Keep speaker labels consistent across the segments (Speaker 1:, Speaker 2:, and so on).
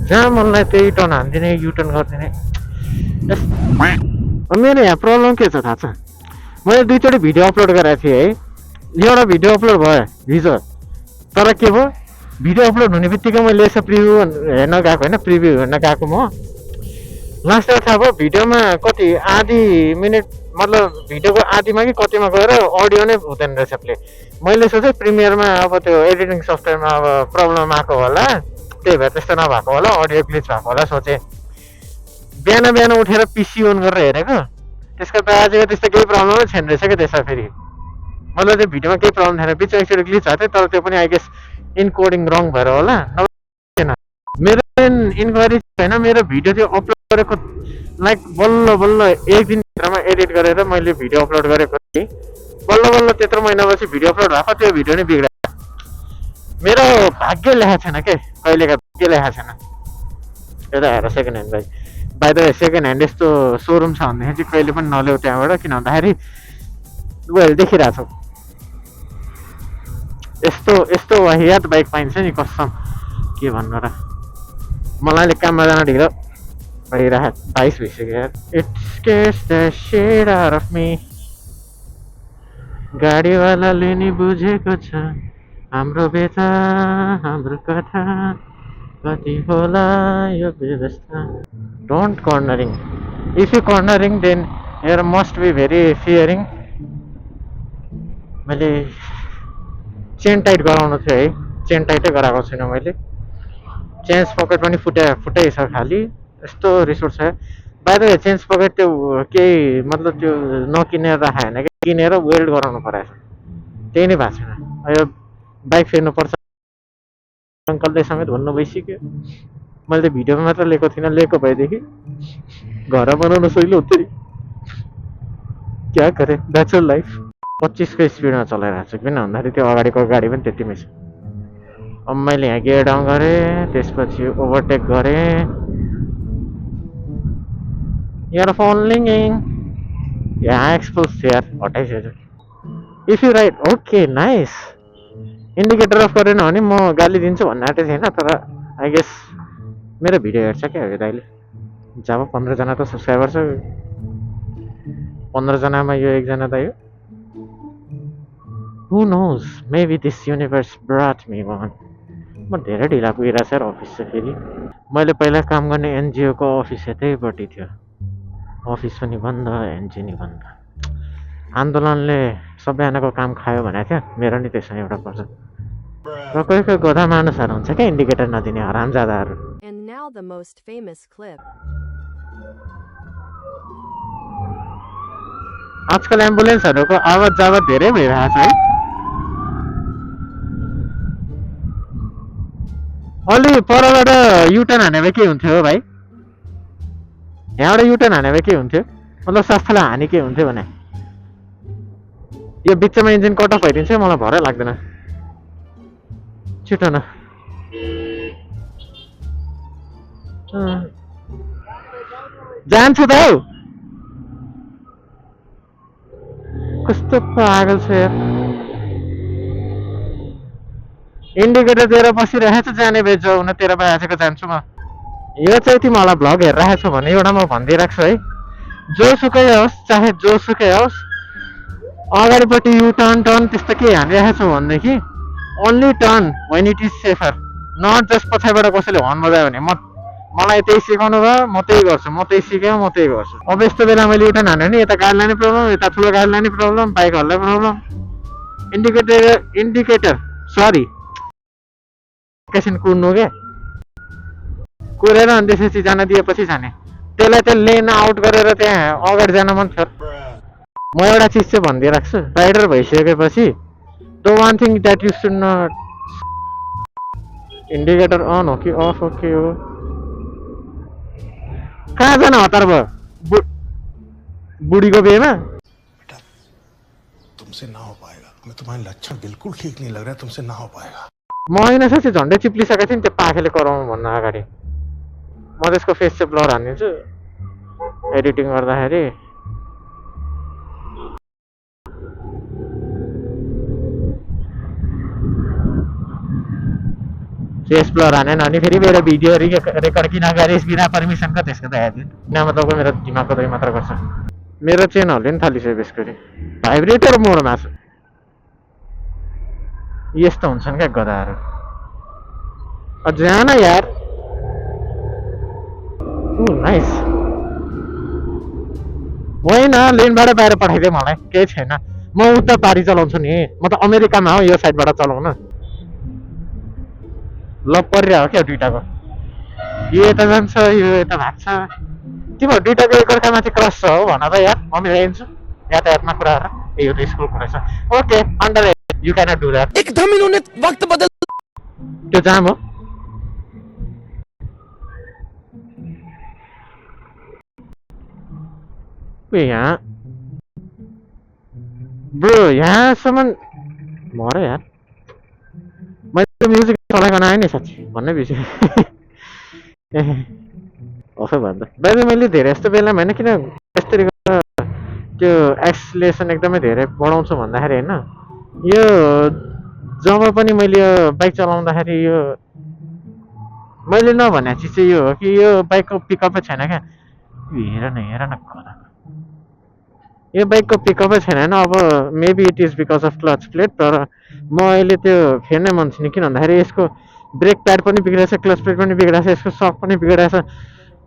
Speaker 1: जहाँ मनलाई त्यही टर्न हानिदिने युटर्न गरिदिने। मेरो यहाँ प्रब्लम के छ थाहा छ? मैले 2 चोटि भिडियो अपलोड गरेको थिएँ है। एउटा भिडियो अपलोड भयो हिजो, तर के भयो, भिडियो अपलोड हुने बित्तिकै मैले यसो प्रिभ्यू हेर्न गएको होइन, प्रिभ्यू हेर्न गएको म लास्टमा थाहा भयो भिडियोमा कति आधी मिनट मतलब भिडियोको आधीमा कि कतिमा गएर अडियो नै हुँदैन रहेछ प्ले। मैले सोचेँ प्रिमियरमा अब त्यो एडिटिङ सफ्टवेयरमा अब प्रब्लम आएको होला, त्यही भएर त्यस्तो नभएको होला, अडियो ग्लिच भएको होला सोचेँ। बिहान उठेर पिसी अन गरेर हेरेको, त्यसको बाजेको त्यस्तो केही प्रब्लमै छैन रहेछ क्या। त्यसमा फेरि मतलब त्यो भिडियोमा केही प्रब्लम थिएन, बिचमा एकचोटि ग्लिच भएको थियो, तर त्यो पनि आई गेस इनकोडिङ रङ भएर होला। मेरो इन्क्वायरी होइन, मेरो भिडियो त्यो अपलोड गरेको लाइक बल्ल 1 दिनभित्रमा एडिट गरेर मैले भिडियो अपलोड गरेको थिएँ। बल्ल त्यत्रो महिनापछि भिडियो अपलोड भएको, त्यो भिडियो नै बिग्रियो। मेरो भाग्य लेखा छैन के, कहिलेका भाग्य लेखा छैन। यता हेर second hand by the second hand यस्तो सोरुम छ भनेदेखि चाहिँ कहिले पनि नल्याउ त्यहाँबाट, किन भन्दाखेरि उनीहरूले देखिरहेको छ यस्तो वाहियात बाइक पाइन्छ नि कसम, के भन्नु र। मलाई काममा जान ढिलो भइरहेको 22 भइसक्यो यार। It scares the shit out of me. गाडीवालाले नि बुझेको छ हाम्रो बेचा हाम्रो कथा, कति होला यो व्यवस्था। Don't cornering, if you cornering then your must be very fearing. मैले चेन टाइट गराउनु थियो है, चेन टाइटै गराएको छैन मैले। चेन्ज पकेट पनि फुटाइ छ खालि, यस्तो रिस उठ्छ। बाहिर चेन्ज पकेट त्यो केही मतलब त्यो नकिनेर राखेको होइन कि, किनेर वेल्ड गराउनु परेछ, त्यही नै भएको छैन। यो बाइक फेर्नुपर्छ अङ्कलले समेत भन्नु भइसक्यो। मैले त भिडियोमा मात्र लिएको थिइनँ, लिएको भएदेखि घर बनाउन सजिलो हुन्थ्यो नि। क्या गरे, द्याट्स लाइफ। 25 को स्पिडमा चलाइरहेको छु, किन भन्दाखेरि त्यो अगाडिको गाडी पनि त्यतिमै छ। अब मैले यहाँ गियर डाउन गरेँ, त्यसपछि ओभरटेक गरेँ। यार फोन लिङ्गिङ यहाँ एक्सपोज थियो यार, हटाइसकेछु। If you right okay nice. Indicator off गरेन भने म गाली दिन्छु भन्ने आँटेको थिएन, तर आई गेस मेरो भिडियो हेर्छ क्या हो दाइले। जब 15 जना त सब्सक्राइबर छ, 15 जनामा यो 1 जना त यो। Who knows, maybe this universe brought me one। म धेरै ढिला पुगिरहेको छ अफिस चाहिँ। फेरि मैले पहिला काम गर्ने एनजिओको अफिस यतैपट्टि थियो, अफिस पनि बन्द, एनजिओ नि बन्द। आन्दोलनले सबैजनाको काम खायो भनेको थियो, मेरो नि त्यसमा एउटा पर्छ। र कोही गधा मानुसहरू हुन्छ क्या इन्डिकेटर नदिने हरामजादाहरू। आजकल एम्बुलेन्सहरूको आवाज जावाज धेरै भइरहेको छ है। अलि परबाट युटर्न हाने भए के हुन्थ्यो भाइ? यहाँबाट युटर्न हाने भए के हुन्थ्यो? मतलब स्वास्थ्यलाई हानि के हुन्थ्यो भने यो बिचमा इन्जिन कट अफ भइदिन्छ, मलाई भरै लाग्दैन। छिटो न, जान्छु त हौ। कस्तो पागल छ यार, इन्डिकेटर दिएर बसिरहेको छ, जाने बेच जाऊ न, तेरो बाजेको जान्छु म। यो चाहिँ तिमीहरूलाई भ्लग हेरिरहेको छु भने एउटा म भनिदिइराख्छु है, जोसुकै होस् चाहे जोसुकै होस्, अगाडिपट्टि यु टर्न त्यस्तो के हानिरहेको छु भनेदेखि only turn when it is safer, not just पछाडिबाट कसैले हर्न बजायो भने। मलाई त्यही सिकाउनु भयो, म त्यही गर्छु, म त्यही सिकेँ, म त्यही गर्छु। अब यस्तो बेला मैले युटर्न हान्यो भने यता गाडी लाने प्रब्लम, यता ठुलो गाडी लाने प्रब्लम, बाइकहरूलाई प्रब्लम। इन्डिकेटर सरी एकैछिन कुर्नु क्या, कुरेर अनि त्यसपछि जान दिएपछि जाने। त्यसलाई चाहिँ लेन आउट गरेर त्यहाँ अगाडि जान मन थियो। म एउटा चिज चाहिँ भनिदिइराख्छु, राइडर भइसकेपछि the one thing that you should not, indicator on हो कि अफ हो के हो, कहाँ जान हतार भयो बुढीको बिहेमा?
Speaker 2: तुमसे ना हो पाएगा, मैं तुम्हारे लक्षण बिल्कुल ठीक नहीं लग रहा है, तुमसे ना हो पाएगा।
Speaker 1: म होइन साँच्चै झन्डै चिप्लिसकेको थिएँ नि त्यो पाखेले कराउनु भन्नु अगाडि। म त्यसको फेस चाहिँ ब्लर हानिदिन्छु एडिटिङ गर्दाखेरि। एक्सप्लोर हानेन अनि फेरि मेरो भिडियो रेकर्ड किन गरेस् बिना पर्मिसनको त्यसको त हेर्नु नभए तपाईँको मेरो दिमागको दही मात्र गर्छ मेरो चेनहरूले नि थालिसक्यो यसको भाइब्रेटर मोडमा छ यस्तो हुन्छन् क्या गधाहरू जान यार नाइस होइन लेनबाट बाहिर पठाइदियो मलाई केही छैन म उता पारी चलाउँछु नि म त अमेरिकामा हो यो साइडबाट चलाउन ल परिरहेको क्या दुइटाको यो यता जान्छ यो यता भाग्छ तिमीहरू दुइटाको एकअर्कामाथि क्रस छ हो भन त यार म मिलाइदिन्छु यातायातमा कुराहरू ए यो त स्कुलको रहेछ okay under you cannot do that
Speaker 3: एकदम इन्होंने वक्त बदल
Speaker 1: त्यो जाम हो यहाँ ब्रो यहाँसम्म मर यार मैले म्युजिक चलाएको नआएँ नि साँच्ची भन्नै बिर्सेँ ए असो भन्दा बाहिर मैले धेरै यस्तो बेलामा होइन किन यसरी त्यो एक्सलेसन एकदमै धेरै बढाउँछु भन्दाखेरि होइन यो जब पनि मैले यो बाइक चलाउँदाखेरि यो मैले नभने चिज चाहिँ यो हो कि यो बाइकको पिकअपै छैन क्या हेर न यो बाइकको पिकअपै छैन अब maybe it is because of clutch plate तर म अहिले त्यो फेर्नै मन छैन किन भन्दाखेरि यसको ब्रेक प्याड पनि बिग्रेछ क्लच प्लेट पनि बिग्रेछ यसको सक पनि बिग्रेछ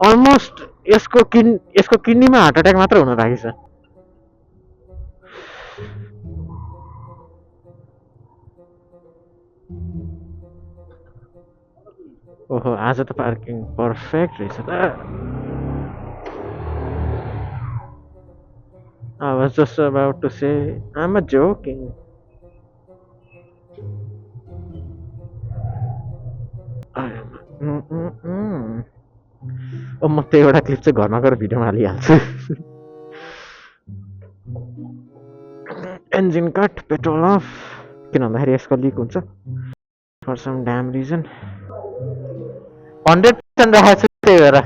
Speaker 1: अलमोस्ट यसको किडनीमा हार्ट एट्याक मात्र हुन बाँकी छ ओहो आज त पार्किङ पर्फेक्ट रहेछ त I was just about to say, I'm a joking. म त्यो एउटा क्लिप चाहिँ घरमा गएर भिडियोमा हालिहाल्छु इन्जिन कट पेट्रोल अफ किन भन्दाखेरि यसको लिक हुन्छ फर सम ड्याम रिजन 100% राखेको छु त्यही भएर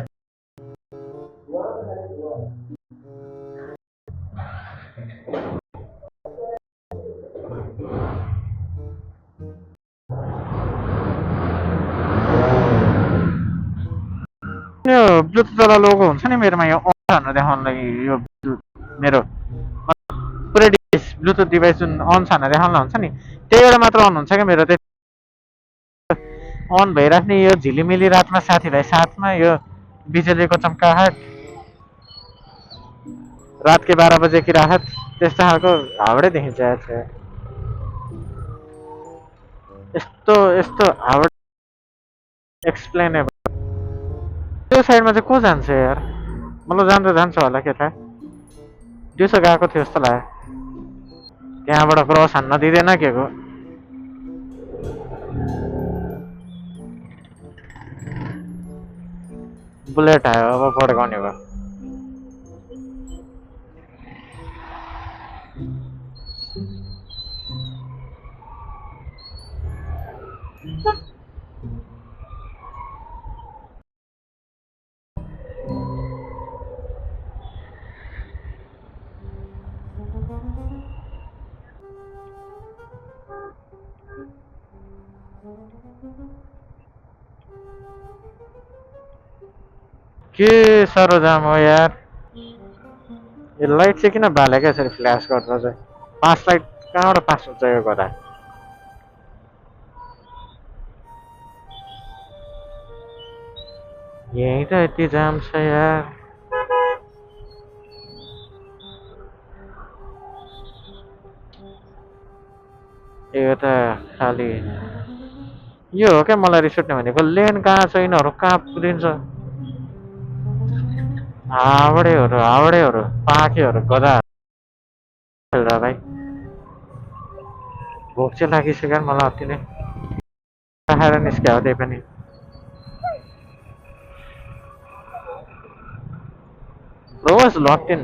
Speaker 1: यो ब्लुटुथ वाला लोगो हुन्छ नि मेरोमा यो अन भनेर देखाउन लागि यो मेरो पुरै डिभाइस ब्लुटुथ डिभाइस जुन अन छ भनेर देखाउन हुन्छ नि त्यही भएर मात्र अन हुन्छ क्या मेरो त्यही अन भइराख्ने यो झिलिमिली रातमा साथीभाइ साथमा यो बिजुलीको चम्काहट रात के 12 बजे की राहत त्यस्तो खालको हावडै देखिन्छ यस्तो हावडे एक्सप्लेनेबल त्यो साइडमा चाहिँ को जान्छ यार मतलब जान्छ होला के थाहा दिउँसो गएको थियो जस्तो लाग्यो त्यहाँबाट क्रस हान्न दिँदैन के को बुलेट आयो अब पड्काउने भयो के साह्रो जाम हो यार यो लाइट चाहिँ किन बालेको यसरी फ्ल्यास गर्दा चाहिँ 5 लाइट कहाँबाट पास हुन्छ यो गर्दा यही त यति जाम छ यार यो त खाली यो हो क्या मलाई रिस उठ्ने भनेको लेन कहाँ छैनहरू कहाँ पुगिन्छ हावडेहरू पाखेहरू गदा भाइ भोक चाहिँ लागिसक्यो मलाई अति नै खाएर निस्क्यो त्यही पनि रोज लकड इन